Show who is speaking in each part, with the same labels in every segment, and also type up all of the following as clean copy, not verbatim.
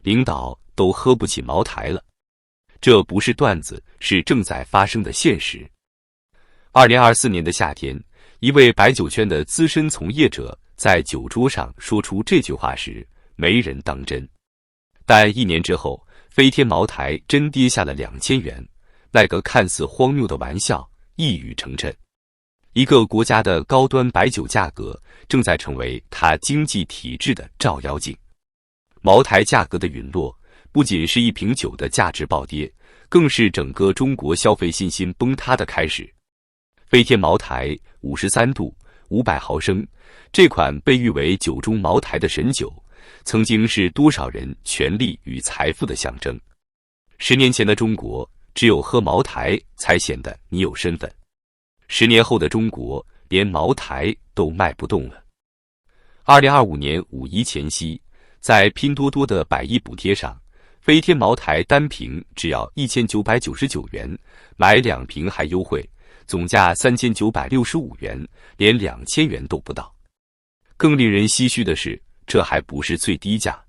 Speaker 1: 领导都喝不起茅台了。这不是段子，是正在发生的现实。2024年的夏天，一位白酒圈的资深从业者在酒桌上说出这句话时，没人当真。但1年之后，飞天茅台真跌下了2000元，那个看似荒谬的玩笑一语成谶。一个国家的高端白酒价格正在成为它经济体制的照妖镜。茅台价格的陨落，不仅是一瓶酒的价值暴跌，更是整个中国消费信心崩塌的开始。飞天茅台53度500毫升，这款被誉为酒中茅台的神酒，曾经是多少人权力与财富的象征。10年前的中国，只有喝茅台才显得你有身份。10年后的中国，连茅台都卖不动了。2025年5一前夕，在拼多多的100亿补贴上，飞天茅台单瓶只要1999元，买2瓶还优惠，总价3965元，连2000元都不到。更令人唏嘘的是，这还不是最低价。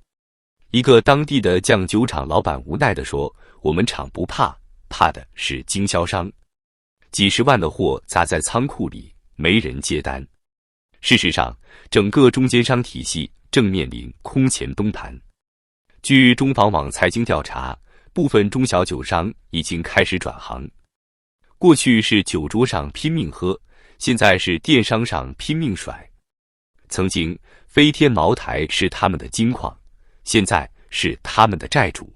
Speaker 1: 一个当地的酱酒厂老板无奈地说：“我们厂不怕，怕的是经销商。几十万的货砸在仓库里，没人接单。”事实上，整个中间商体系正面临空前崩盘。据中房网财经调查，部分中小酒商已经开始转行。过去是酒桌上拼命喝，现在是电商上拼命甩。曾经，飞天茅台是他们的金矿，现在是他们的债主。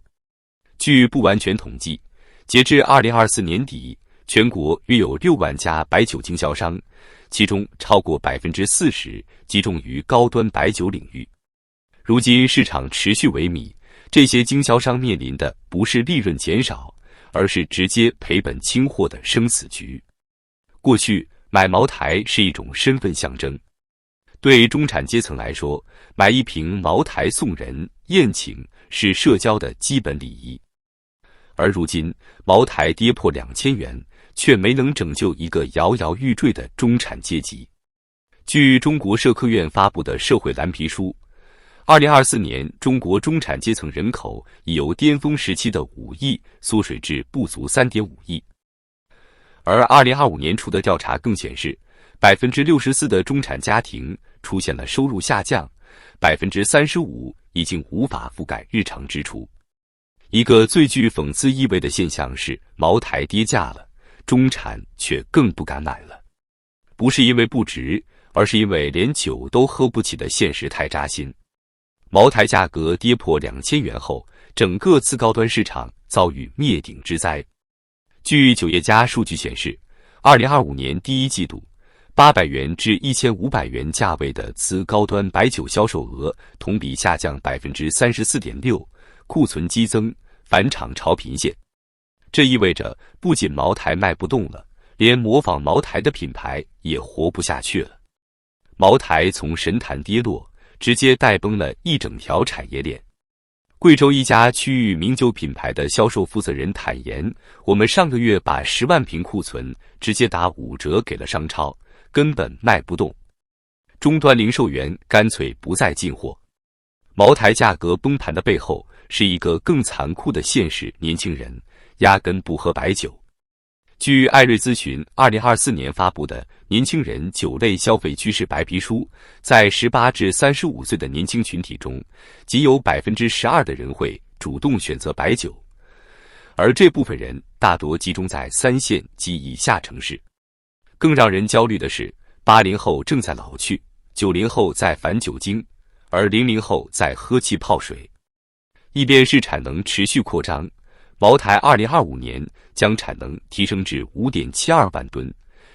Speaker 1: 据不完全统计，截至2024年底，全国约有6万家白酒经销商，其中超过40%集中于高端白酒领域。如今市场持续萎靡，这些经销商面临的不是利润减少，而是直接赔本清货的生死局。过去买茅台是一种身份象征，对中产阶层来说，买一瓶茅台送人宴请是社交的基本礼仪。而如今茅台跌破2000元，却没能拯救一个摇摇欲坠的中产阶级。据中国社科院发布的社会蓝皮书，2024年中国中产阶层人口已由巅峰时期的5亿缩水至不足3.5亿。而2025年初的调查更显示，64%的中产家庭出现了收入下降，35%已经无法覆盖日常支出。一个最具讽刺意味的现象是，茅台跌价了，中产却更不敢买了。不是因为不值，而是因为连酒都喝不起的现实太扎心。茅台价格跌破2000元后，整个次高端市场遭遇灭顶之灾。据酒业家数据显示，2025年第一季度，800元至1500元价位的次高端白酒销售额同比下降34.6%，库存激增，返厂潮频现。这意味着不仅茅台卖不动了，连模仿茅台的品牌也活不下去了。茅台从神坛跌落，直接带崩了一整条产业链。贵州一家区域名酒品牌的销售负责人坦言，我们上个月把10万瓶库存直接打5折给了商超，根本卖不动。终端零售员干脆不再进货。茅台价格崩盘的背后是一个更残酷的现实，年轻人压根不喝白酒。据艾瑞咨询2024年发布的《年轻人酒类消费趋势白皮书》，在18至35岁的年轻群体中，仅有12%的人会主动选择白酒，而这部分人大多集中在3线及以下城市。更让人焦虑的是，80后正在老去，90后在反酒精，而00后在喝气泡水。一边是产能持续扩张，茅台2025年将产能提升至 5.72 万吨，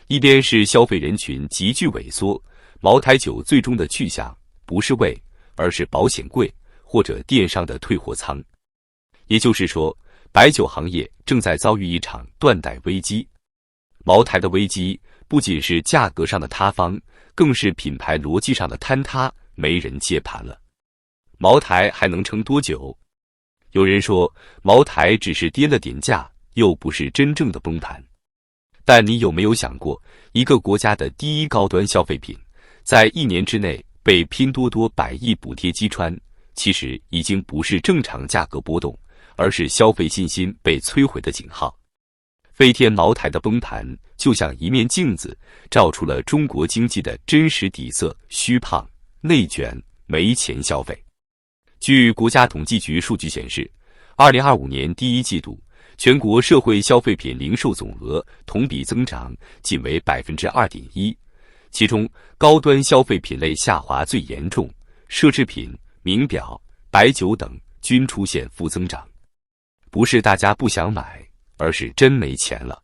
Speaker 1: 一边是消费人群急剧萎缩，茅台酒最终的去向不是胃，而是保险柜或者电商的退货仓。也就是说，白酒行业正在遭遇一场断代危机。茅台的危机不仅是价格上的塌方，更是品牌逻辑上的坍塌，没人接盘了。茅台还能撑多久？有人说，茅台只是跌了点价，又不是真正的崩盘。但你有没有想过，一个国家的第一高端消费品，在1年之内被拼多多100亿补贴击穿，其实已经不是正常价格波动，而是消费信心被摧毁的警号。飞天茅台的崩盘就像一面镜子，照出了中国经济的真实底色：虚胖、内卷、没钱消费。据国家统计局数据显示，2025年第一季度，全国社会消费品零售总额同比增长仅为 2.1%， 其中高端消费品类下滑最严重，奢侈品、名表、白酒等均出现负增长。不是大家不想买，而是真没钱了。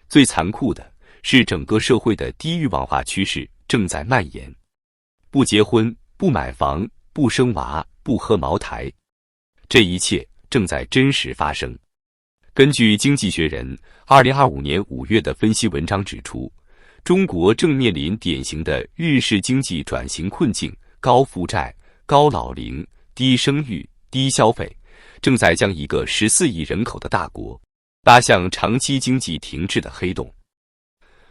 Speaker 1: 最残酷的是，整个社会的低欲望化趋势正在蔓延。不结婚、不买房、不生娃、不喝茅台，这一切正在真实发生。根据《经济学人》2025年5月的分析文章指出，中国正面临典型的日式经济转型困境：高负债、高老龄、低生育、低消费，正在将一个14亿人口的大国拉向长期经济停滞的黑洞。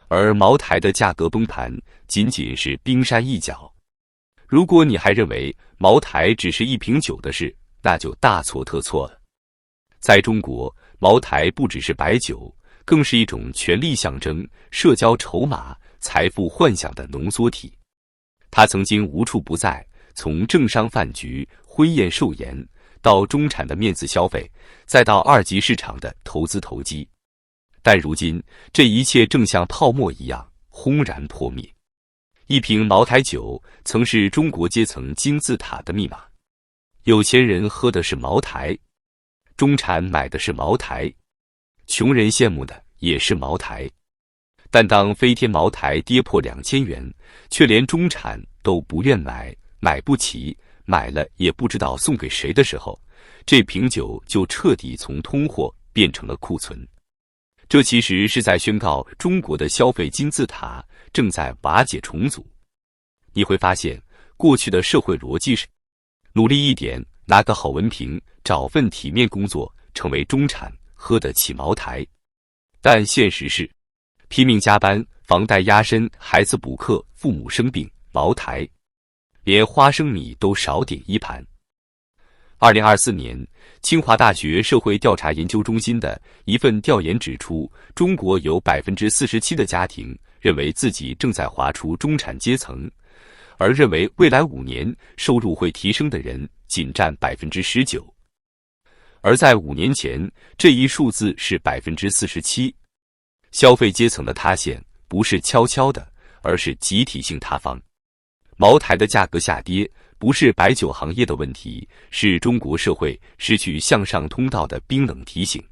Speaker 1: 而茅台的价格崩盘仅仅是冰山一角。如果你还认为茅台只是一瓶酒的事，那就大错特错了。在中国，茅台不只是白酒，更是一种权力象征、社交筹码、财富幻想的浓缩体。它曾经无处不在，从政商饭局、婚宴寿宴，到中产的面子消费，再到二级市场的投资投机。但如今，这一切正像泡沫一样轰然破灭。一瓶茅台酒曾是中国阶层金字塔的密码，有钱人喝的是茅台，中产买的是茅台，穷人羡慕的也是茅台。但当飞天茅台跌破2000元，却连中产都不愿买，买不起，买了也不知道送给谁的时候，这瓶酒就彻底从通货变成了库存。这其实是在宣告中国的消费金字塔正在瓦解重组。你会发现，过去的社会逻辑是努力一点，拿个好文凭，找份体面工作，成为中产，喝得起茅台。但现实是，拼命加班，房贷压身，孩子补课，父母生病，茅台，连花生米都少点一盘。2024年，清华大学社会调查研究中心的一份调研指出，中国有 47% 的家庭认为自己正在滑出中产阶层，而认为未来5年收入会提升的人仅占 19%。而在5年前，这一数字是 47%。消费阶层的塌陷不是悄悄的，而是集体性塌方。茅台的价格下跌不是白酒行业的问题，是中国社会失去向上通道的冰冷提醒。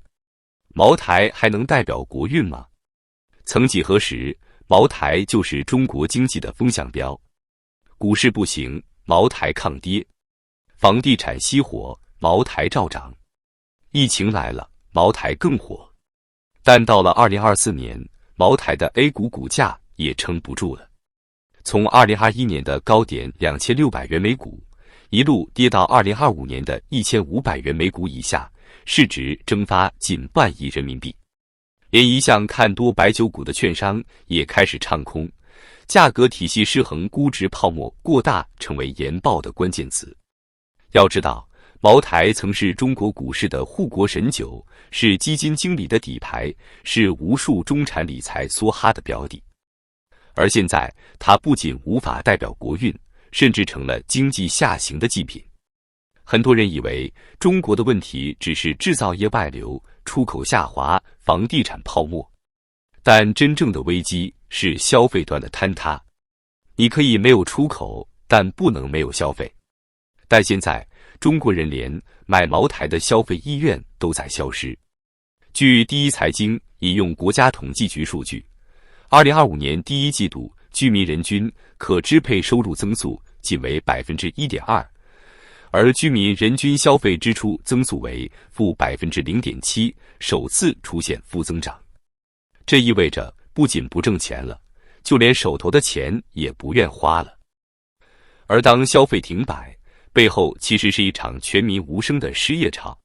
Speaker 1: 茅台还能代表国运吗？曾几何时，茅台就是中国经济的风向标。股市不行，茅台抗跌；房地产熄火，茅台照涨；疫情来了，茅台更火。但到了2024年，茅台的 A 股股价也撑不住了。从2021年的高点2600元每股，一路跌到2025年的1500元每股以下，市值蒸发近1万亿人民币。连一向看多白酒股的券商也开始唱空，价格体系失衡，估值泡沫过大成为研报的关键词。要知道，茅台曾是中国股市的护国神酒，是基金经理的底牌，是无数中产理财梭哈的标的。而现在，它不仅无法代表国运，甚至成了经济下行的祭品。很多人以为中国的问题只是制造业外流、出口下滑、房地产泡沫，但真正的危机是消费端的坍塌。你可以没有出口，但不能没有消费。但现在，中国人连买茅台的消费意愿都在消失。据第一财经引用国家统计局数据，2025年第一季度居民人均可支配收入增速仅为 1.2%， 而居民人均消费支出增速为负 0.7%， 首次出现负增长。这意味着不仅不挣钱了，就连手头的钱也不愿花了。而当消费停摆，背后其实是一场全民无声的失业潮。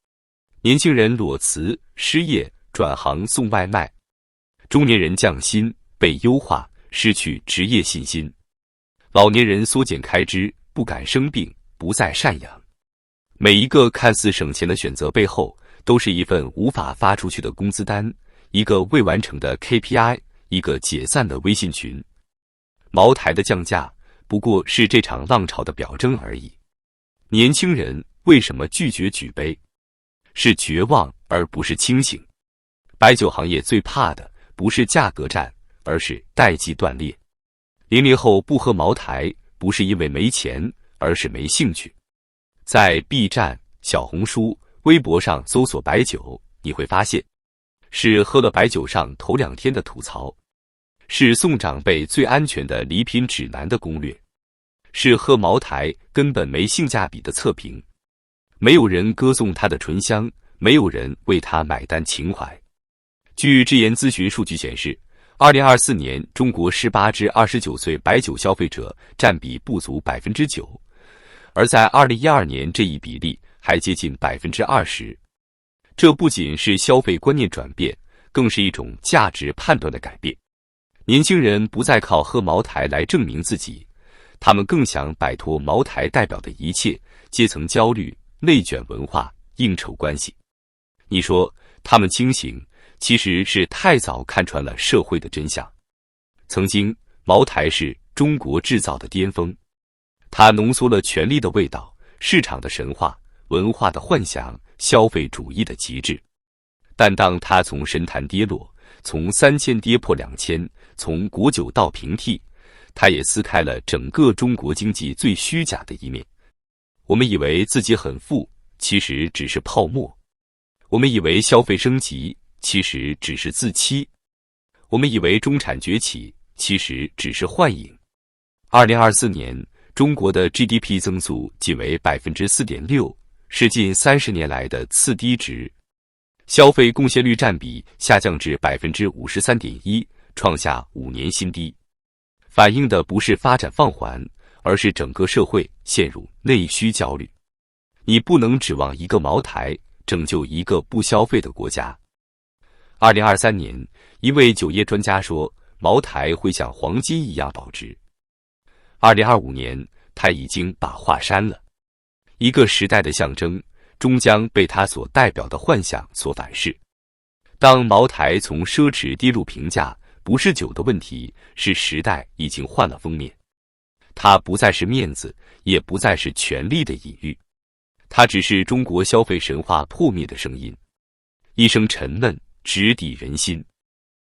Speaker 1: 年轻人裸辞、失业、转行送外卖；中年人降薪、被优化、失去职业信心；老年人缩减开支，不敢生病，不再赡养。每一个看似省钱的选择背后，都是一份无法发出去的工资单，一个未完成的 KPI， 一个解散的微信群。茅台的降价不过是这场浪潮的表征而已。年轻人为什么拒绝举杯？是绝望而不是清醒。白酒行业最怕的不是价格战，而是代际断裂。00后不喝茅台，不是因为没钱，而是没兴趣。在 B 站、小红书、微博上搜索白酒，你会发现，是喝了白酒上头2天的吐槽，是送长辈最安全的礼品指南的攻略，是喝茅台根本没性价比的测评。没有人歌颂它的醇香，没有人为它买单情怀。据智研咨询数据显示，2024年中国18至29岁白酒消费者占比不足 9%， 而在2012年这一比例还接近 20%。 这不仅是消费观念转变，更是一种价值判断的改变。年轻人不再靠喝茅台来证明自己，他们更想摆脱茅台代表的一切阶层焦虑、内卷文化、应酬关系。你说他们清醒，其实是太早看穿了社会的真相。曾经，茅台是中国制造的巅峰，它浓缩了权力的味道、市场的神话、文化的幻想、消费主义的极致。但当它从神坛跌落，从3000跌破2000，从国酒到平替，它也撕开了整个中国经济最虚假的一面。我们以为自己很富，其实只是泡沫；我们以为消费升级，其实只是自欺；我们以为中产崛起，其实只是幻影。2024年，中国的 GDP 增速仅为 4.6%， 是近30年来的次低值。消费贡献率占比下降至 53.1%， 创下5年新低。反映的不是发展放缓，而是整个社会陷入内需焦虑。你不能指望一个茅台拯救一个不消费的国家。2023年，一位酒业专家说，茅台会像黄金一样保值。2025年，他已经把话删了。一个时代的象征，终将被它所代表的幻想所反噬。当茅台从奢侈跌入平价，不是酒的问题，是时代已经换了封面。它不再是面子，也不再是权力的隐喻，它只是中国消费神话破灭的声音，一声沉闷，直抵人心。